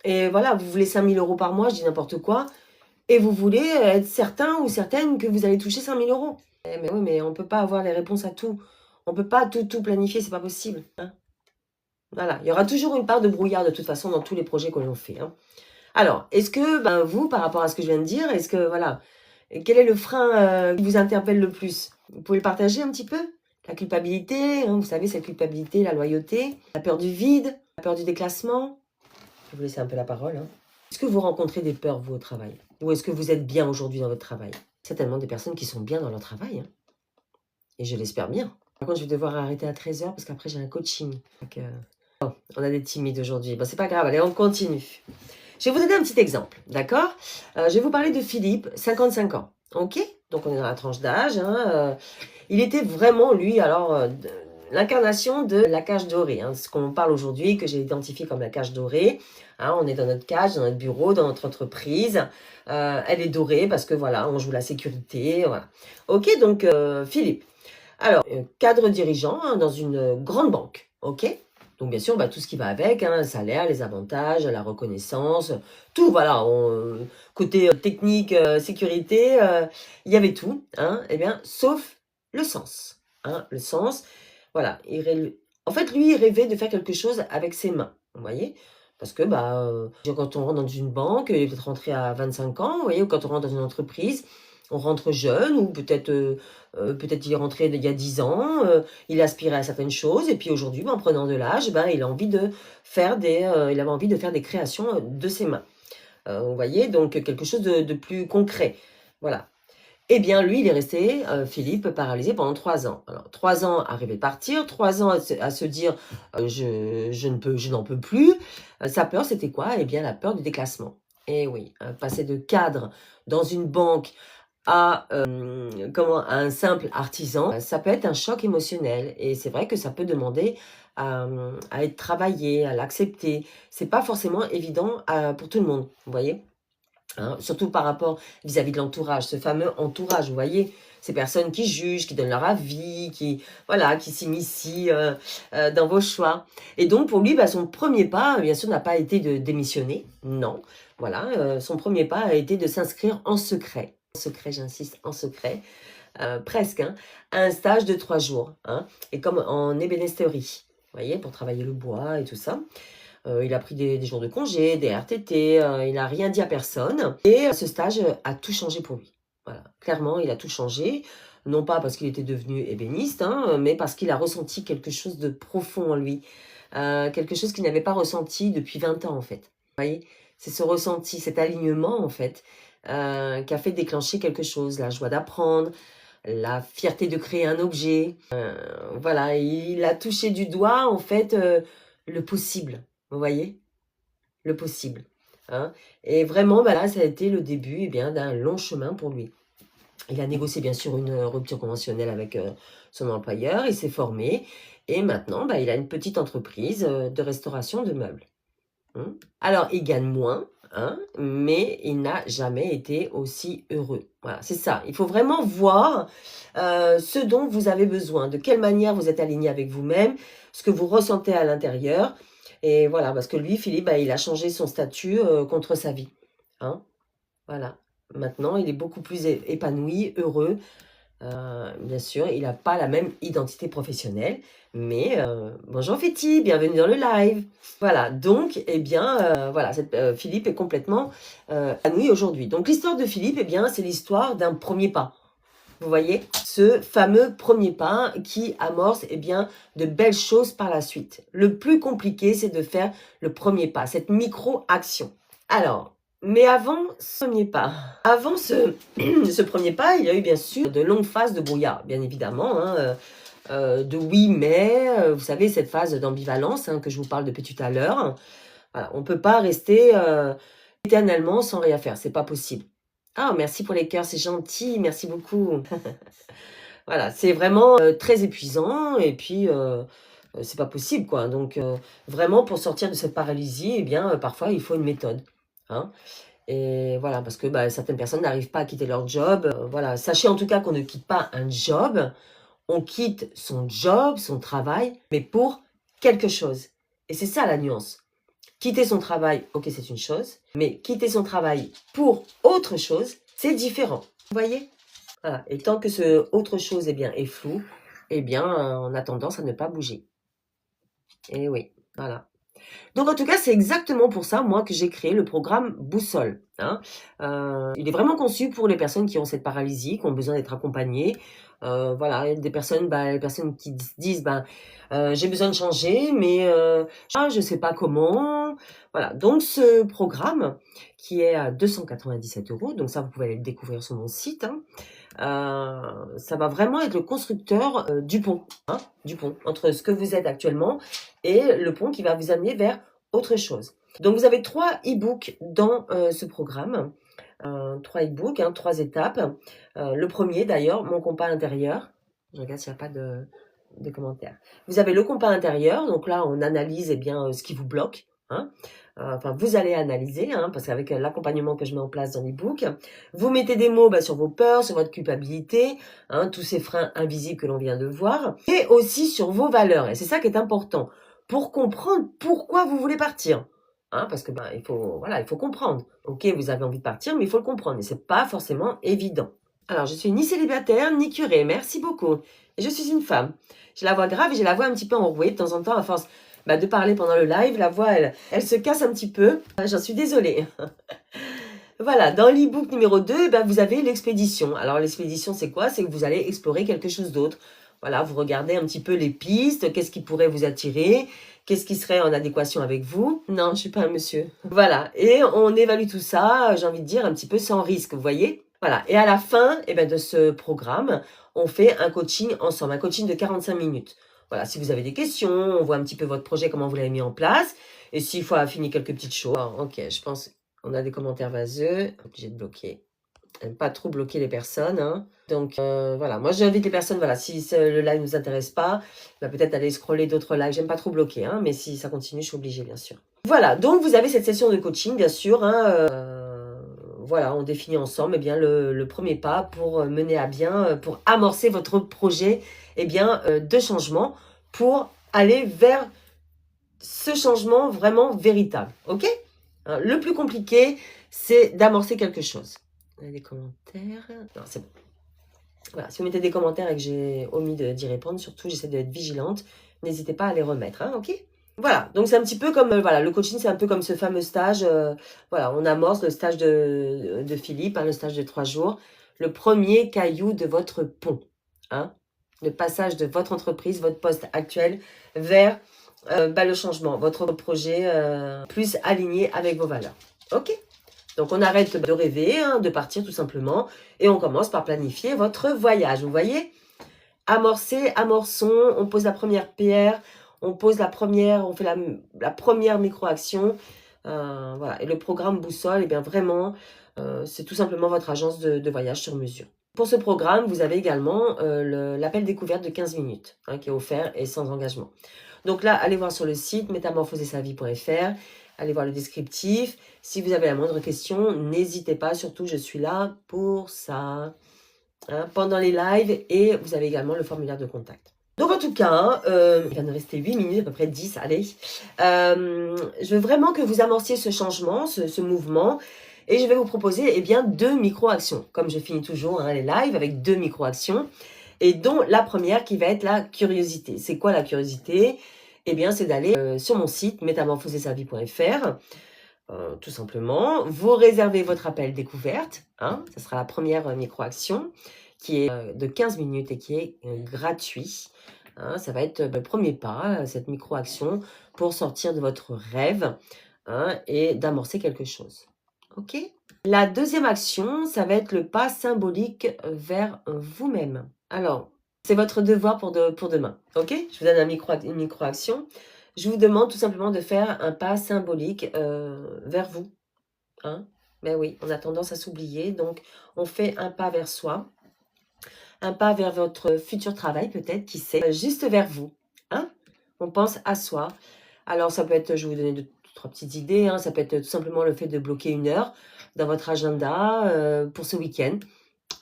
Et voilà, vous voulez 5 000 € par mois, je dis n'importe quoi. Et vous voulez être certain ou certaine que vous allez toucher 5 000 €. Mais oui, mais on ne peut pas avoir les réponses à tout. On ne peut pas tout planifier, c'est pas possible. Hein. Voilà, il y aura toujours une part de brouillard de toute façon dans tous les projets que l'on fait. Hein. Alors, est-ce que vous, par rapport à ce que je viens de dire, est-ce que, voilà, quel est le frein qui vous interpelle le plus? Vous pouvez le partager un petit peu? La culpabilité, hein, vous savez, cette culpabilité, la loyauté, la peur du vide, la peur du déclassement. Je vais vous laisser un peu la parole. Hein. Est-ce que vous rencontrez des peurs, vous, au travail? Ou est-ce que vous êtes bien aujourd'hui dans votre travail? Certainement des personnes qui sont bien dans leur travail. Hein. Et je l'espère bien. Par contre, je vais devoir arrêter à 13 h parce qu'après, j'ai un coaching. Donc, bon, on a des timides aujourd'hui. Bon, c'est pas grave, allez, on continue. Je vais vous donner un petit exemple, d'accord? Je vais vous parler de Philippe, 55 ans. Ok? Donc, on est dans la tranche d'âge. Hein, il était vraiment, lui, alors, l'incarnation de la cage dorée. Hein, ce qu'on parle aujourd'hui, que j'ai identifié comme la cage dorée. Hein, on est dans notre cage, dans notre bureau, dans notre entreprise. Elle est dorée parce que, voilà, on joue la sécurité. Voilà. Ok, donc, Philippe. Alors, cadre dirigeant hein, dans une grande banque. Ok? Donc, bien sûr, tout ce qui va avec, hein, le salaire, les avantages, la reconnaissance, tout, voilà. Côté technique, sécurité, il y avait tout, hein, eh bien, sauf le sens. Hein, le sens, voilà. En fait, lui, il rêvait de faire quelque chose avec ses mains, vous voyez? Parce que quand on rentre dans une banque, il est peut-être rentré à 25 ans, vous voyez, ou quand on rentre dans une entreprise, on rentre jeune, ou peut-être peut-être il est rentré il y a 10 ans, il aspirait à certaines choses, et puis aujourd'hui, en prenant de l'âge, il a envie de faire il avait envie de faire des créations de ses mains. Vous voyez, donc quelque chose de plus concret. Voilà. Eh bien, lui, il est resté, Philippe, paralysé pendant 3 ans. Alors, 3 ans à rêver de partir, 3 ans à se dire je n'en peux plus. Sa peur, c'était quoi? Eh bien, la peur du déclassement. Et oui, passer de cadre dans une banque à un simple artisan, ça peut être un choc émotionnel. Et c'est vrai que ça peut demander à être travaillé, à l'accepter. C'est pas forcément évident pour tout le monde, vous voyez? Hein, surtout par rapport vis-à-vis de l'entourage, ce fameux entourage, vous voyez, ces personnes qui jugent, qui donnent leur avis, qui s'initient dans vos choix. Et donc pour lui, son premier pas, bien sûr, n'a pas été de démissionner, non. Voilà, son premier pas a été de s'inscrire en secret, j'insiste, en secret, presque, hein, à un stage de 3 jours, hein, et comme en ébénisterie, vous voyez, pour travailler le bois et tout ça. Il a pris des jours de congé, des RTT, il n'a rien dit à personne. Et ce stage a tout changé pour lui. Voilà, clairement, il a tout changé. Non pas parce qu'il était devenu ébéniste, hein, mais parce qu'il a ressenti quelque chose de profond en lui. Quelque chose qu'il n'avait pas ressenti depuis 20 ans, en fait. Vous voyez, c'est ce ressenti, cet alignement, en fait, qui a fait déclencher quelque chose. La joie d'apprendre, la fierté de créer un objet. Voilà, il a touché du doigt, en fait, le possible. Vous voyez? Le possible. Hein? Et vraiment, là, ça a été le début d'un long chemin pour lui. Il a négocié, bien sûr, une rupture conventionnelle avec son employeur. Il s'est formé. Et maintenant, il a une petite entreprise de restauration de meubles. Hein? Alors, il gagne moins, hein, mais il n'a jamais été aussi heureux. Voilà, c'est ça. Il faut vraiment voir ce dont vous avez besoin, de quelle manière vous êtes aligné avec vous-même, ce que vous ressentez à l'intérieur. Et voilà, parce que lui, Philippe, il a changé son statut contre sa vie. Hein, voilà. Maintenant, il est beaucoup plus épanoui, heureux. Bien sûr, il n'a pas la même identité professionnelle. Mais bonjour Féti, bienvenue dans le live. Voilà, donc, voilà, Philippe est complètement épanoui aujourd'hui. Donc, l'histoire de Philippe, c'est l'histoire d'un premier pas. Vous voyez, ce fameux premier pas qui amorce de belles choses par la suite. Le plus compliqué, c'est de faire le premier pas, cette micro-action. Alors, mais avant ce premier pas, ce premier pas, il y a eu bien sûr de longues phases de brouillard, bien évidemment, hein, de oui, mais, vous savez, cette phase d'ambivalence hein, que je vous parle depuis tout à l'heure. Voilà, on ne peut pas rester éternellement sans rien faire, c'est pas possible. Ah, merci pour les cœurs, c'est gentil, merci beaucoup. Voilà, c'est vraiment très épuisant et puis c'est pas possible, quoi. Donc, vraiment, pour sortir de cette paralysie, eh bien, parfois, il faut une méthode, hein. Et voilà, parce que bah, certaines personnes n'arrivent pas à quitter leur job. Voilà, sachez en tout cas qu'on ne quitte pas un job, on quitte son job, son travail, mais pour quelque chose. Et c'est ça la nuance. Quitter son travail, ok, c'est une chose, mais quitter son travail pour autre chose, c'est différent. Vous voyez? Voilà. Et tant que ce autre chose eh bien, est flou, eh bien, on a tendance à ne pas bouger. Et oui, voilà. Donc en tout cas, c'est exactement pour ça, moi, que j'ai créé le programme Boussole, hein. Il est vraiment conçu pour les personnes qui ont cette paralysie, qui ont besoin d'être accompagnées. Voilà, des personnes, les personnes qui disent, j'ai besoin de changer, mais je sais pas comment. Voilà, donc ce programme qui est à 297 €, donc ça, vous pouvez aller le découvrir sur mon site, hein. Ça va vraiment être le constructeur du pont, hein, du pont, entre ce que vous êtes actuellement et le pont qui va vous amener vers autre chose. Donc vous avez 3 e-books dans ce programme, 3 e-books, hein, 3 étapes. Le premier d'ailleurs, mon compas intérieur. Je regarde s'il n'y a pas de commentaires. Vous avez le compas intérieur, donc là on analyse eh bien, ce qui vous bloque, hein. Enfin, vous allez analyser, hein, parce qu'avec l'accompagnement que je mets en place dans l'e-book, vous mettez des mots sur vos peurs, sur votre culpabilité, hein, tous ces freins invisibles que l'on vient de voir, et aussi sur vos valeurs. Et c'est ça qui est important, pour comprendre pourquoi vous voulez partir. Hein, parce que il faut comprendre. Ok, vous avez envie de partir, mais il faut le comprendre. Et c'est pas forcément évident. Alors, je suis ni célibataire, ni curée. Merci beaucoup. Et je suis une femme. J'ai la voix grave et j'ai la voix un petit peu enrouée de temps en temps à force de parler pendant le live. La voix, elle se casse un petit peu. J'en suis désolée. Voilà, dans l'e-book numéro 2, vous avez l'expédition. Alors, l'expédition, c'est quoi? C'est que vous allez explorer quelque chose d'autre. Voilà, vous regardez un petit peu les pistes, qu'est-ce qui pourrait vous attirer, qu'est-ce qui serait en adéquation avec vous. Non, je suis pas un monsieur. Voilà, et on évalue tout ça, j'ai envie de dire, un petit peu sans risque, vous voyez? Voilà, et à la fin de ce programme, on fait un coaching ensemble, un coaching de 45 minutes. Voilà, si vous avez des questions, on voit un petit peu votre projet, comment vous l'avez mis en place, et s'il faut affiner quelques petites choses. Ok, je pense qu'on a des commentaires vaseux, obligé de bloquer. Pas trop bloquer les personnes, hein. Donc voilà, moi j'invite les personnes, voilà, si le live ne vous intéresse pas, peut-être aller scroller d'autres lives. J'aime pas trop bloquer, hein, mais si ça continue, je suis obligée, bien sûr. Voilà, donc vous avez cette session de coaching, bien sûr, hein, voilà, on définit ensemble le premier pas pour mener à bien, pour amorcer votre projet de changement, pour aller vers ce changement vraiment véritable, ok? Hein, le plus compliqué, c'est d'amorcer quelque chose. On a des commentaires. Non, c'est bon. Voilà, si vous mettez des commentaires et que j'ai omis d'y répondre, surtout, j'essaie d'être vigilante. N'hésitez pas à les remettre, hein, ok? Voilà, donc c'est un petit peu comme, voilà, le coaching, c'est un peu comme ce fameux stage. Voilà, on amorce le stage de Philippe, hein, le stage de 3 jours. Le premier caillou de votre pont, hein? Le passage de votre entreprise, votre poste actuel, vers le changement, votre projet plus aligné avec vos valeurs. Ok? Donc, on arrête de rêver, hein, de partir tout simplement. Et on commence par planifier votre voyage. Vous voyez? Amorçons, on pose la première pierre, on fait la première micro-action. Voilà. Et le programme Boussole, vraiment, c'est tout simplement votre agence de voyage sur mesure. Pour ce programme, vous avez également l'appel découverte de 15 minutes, hein, qui est offert et sans engagement. Donc là, allez voir sur le site métamorphosersavie.fr. Allez voir le descriptif. Si vous avez la moindre question, n'hésitez pas. Surtout, je suis là pour ça. Hein, pendant les lives. Et vous avez également le formulaire de contact. Donc en tout cas, il va nous rester 8 minutes, à peu près 10, allez. Je veux vraiment que vous amorciez ce changement, ce mouvement. Et je vais vous proposer 2 micro-actions. Comme je finis toujours les lives avec 2 micro-actions. Et dont la première qui va être la curiosité. C'est quoi la curiosité? C'est d'aller sur mon site métamorphosersavie.fr, tout simplement. Vous réservez votre appel découverte, hein, ça sera la première micro-action qui est de 15 minutes et qui est gratuit. Hein, ça va être le premier pas, cette micro-action, pour sortir de votre rêve, hein, et d'amorcer quelque chose. Ok? La deuxième action, ça va être le pas symbolique vers vous-même. Alors, c'est votre devoir pour demain, ok? Je vous donne une micro-action. Je vous demande tout simplement de faire un pas symbolique vers vous. Hein? Ben oui, on a tendance à s'oublier, donc on fait un pas vers soi, un pas vers votre futur travail peut-être, qui sait, juste vers vous. Hein? On pense à soi. Alors, ça peut être, je vais vous donner 2-3 petites idées, hein. Ça peut être tout simplement le fait de bloquer 1 heure dans votre agenda pour ce week-end.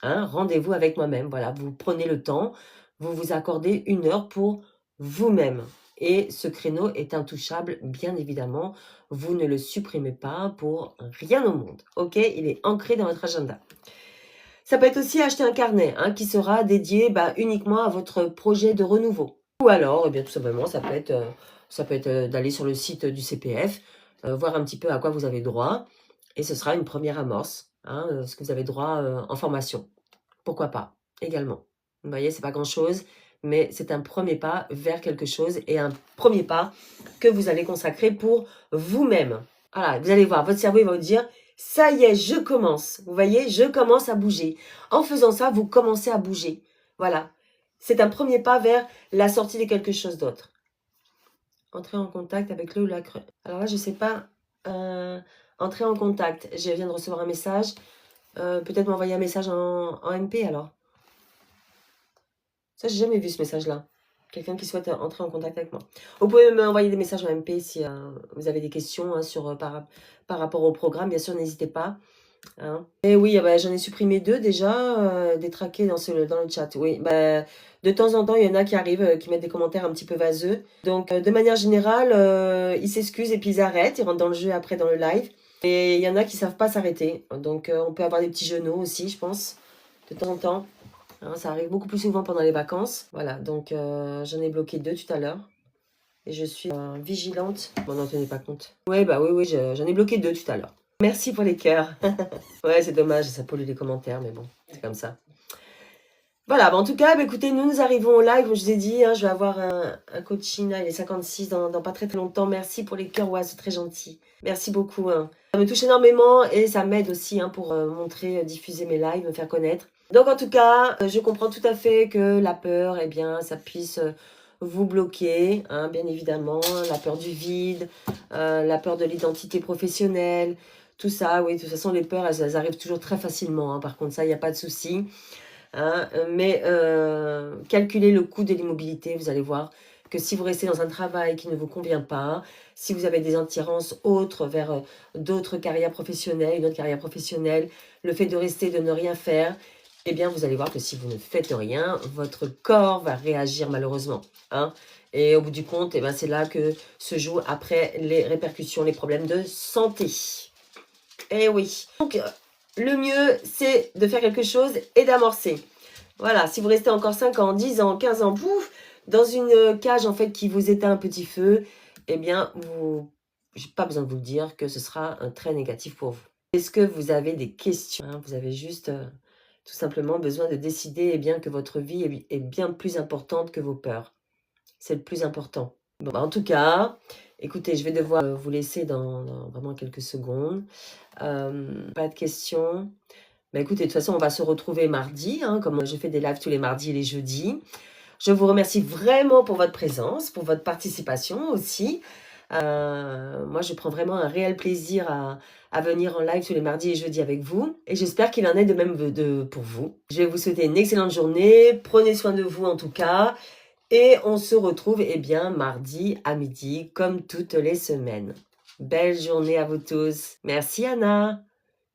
Hein, rendez-vous avec moi-même. Voilà, vous prenez le temps, vous vous accordez 1 heure pour vous-même. Et ce créneau est intouchable, bien évidemment. Vous ne le supprimez pas pour rien au monde. OK? Il est ancré dans votre agenda. Ça peut être aussi acheter un carnet hein, qui sera dédié uniquement à votre projet de renouveau. Ou alors, eh bien, tout simplement, ça peut être d'aller sur le site du CPF, voir un petit peu à quoi vous avez droit. Et ce sera une première amorce, hein, ce que vous avez droit en formation. Pourquoi pas, également. Vous voyez, c'est pas grand-chose, mais c'est un premier pas vers quelque chose et un premier pas que vous allez consacrer pour vous-même. Voilà, vous allez voir, votre cerveau il va vous dire, ça y est, je commence. Vous voyez, je commence à bouger. En faisant ça, vous commencez à bouger. Voilà. C'est un premier pas vers la sortie de quelque chose d'autre. Entrer en contact avec le ou la creux. Alors là, je sais pas. Entrer en contact. Je viens de recevoir un message. Peut-être m'envoyer un message en MP alors. Ça, j'ai jamais vu ce message-là. Quelqu'un qui souhaite entrer en contact avec moi. Vous pouvez m'envoyer des messages en MP si vous avez des questions hein, par rapport au programme. Bien sûr, n'hésitez pas. Hein. Et oui, j'en ai supprimé 2 déjà, détraqués dans le chat. Oui, de temps en temps, il y en a qui arrivent, qui mettent des commentaires un petit peu vaseux. Donc, de manière générale, ils s'excusent et puis ils arrêtent. Ils rentrent dans le jeu après dans le live. Et il y en a qui savent pas s'arrêter. Donc, on peut avoir des petits genoux aussi, je pense, de temps en temps. Hein, ça arrive beaucoup plus souvent pendant les vacances. Voilà, donc j'en ai bloqué 2 tout à l'heure. Et je suis vigilante. Bon, n'en tenez pas compte. Ouais, oui, j'en ai bloqué 2 tout à l'heure. Merci pour les cœurs. Ouais, c'est dommage, ça pollue les commentaires, mais bon, c'est comme ça. Voilà, en tout cas, écoutez, nous arrivons au live, comme je vous ai dit, hein, je vais avoir un coaching, là, il est 56 dans pas très longtemps. Merci pour les cœurs, ouais, c'est très gentil. Merci beaucoup. Hein. Ça me touche énormément et ça m'aide aussi hein, pour montrer, diffuser mes lives, me faire connaître. Donc en tout cas, je comprends tout à fait que la peur, eh bien, ça puisse vous bloquer, hein, bien évidemment, la peur du vide, la peur de l'identité professionnelle, tout ça, oui, de toute façon, les peurs, elles arrivent toujours très facilement, hein, par contre, ça, il n'y a pas de souci. Hein, mais calculez le coût de l'immobilité, vous allez voir que si vous restez dans un travail qui ne vous convient pas, si vous avez des attirances autres vers d'autres carrières professionnelles, une autre carrière professionnelle, le fait de rester, de ne rien faire, eh bien, vous allez voir que si vous ne faites rien, votre corps va réagir malheureusement. Hein. Et au bout du compte, eh c'est là que se jouent après les répercussions, les problèmes de santé. Eh oui. Donc, le mieux, c'est de faire quelque chose et d'amorcer. Voilà, si vous restez encore 5 ans, 10 ans, 15 ans, pouf, dans une cage en fait qui vous éteint un petit feu, eh bien, je n'ai pas besoin de vous le dire que ce sera très négatif pour vous. Est-ce que vous avez des questions hein? Vous avez juste tout simplement besoin de décider bien, que votre vie est bien plus importante que vos peurs. C'est le plus important. Bon, en tout cas, écoutez, je vais devoir vous laisser dans vraiment quelques secondes. Pas de questions. Écoutez, de toute façon, on va se retrouver mardi, hein, comme je fais des lives tous les mardis et les jeudis. Je vous remercie vraiment pour votre présence, pour votre participation aussi. Moi, je prends vraiment un réel plaisir à venir en live tous les mardis et jeudis avec vous. Et j'espère qu'il en est de même pour vous. Je vais vous souhaiter une excellente journée. Prenez soin de vous en tout cas. Et on se retrouve mardi à midi, comme toutes les semaines. Belle journée à vous tous. Merci Anna.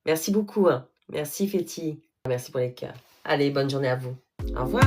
Merci beaucoup. Hein. Merci Féti. Merci pour les cœurs. Allez, bonne journée à vous. Au revoir.